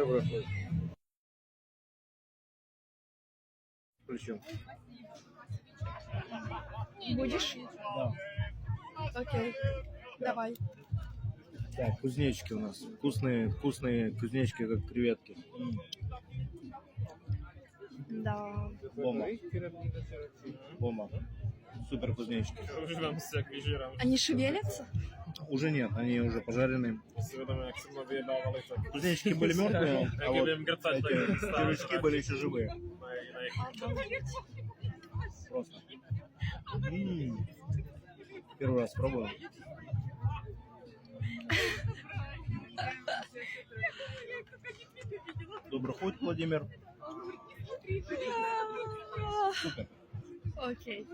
Добре. Включу. Будешь? Да. Окей. Давай. Так, кузнечики у нас. Вкусные кузнечики, как креветки. Да. Бомба. Бомба. Супер кузнечики. Używam jak jeziora. Они шевелятся? Уже нет, они уже пожарены. Wiadomo jak sobie wyjebało, tak. Кузнечики были мертвые, а Jak вот wiem gracać, эти tak пирожки были еще живые. na ich Просто. Первый раз пробую. Добрый путь, Владимир. Супер. Окей.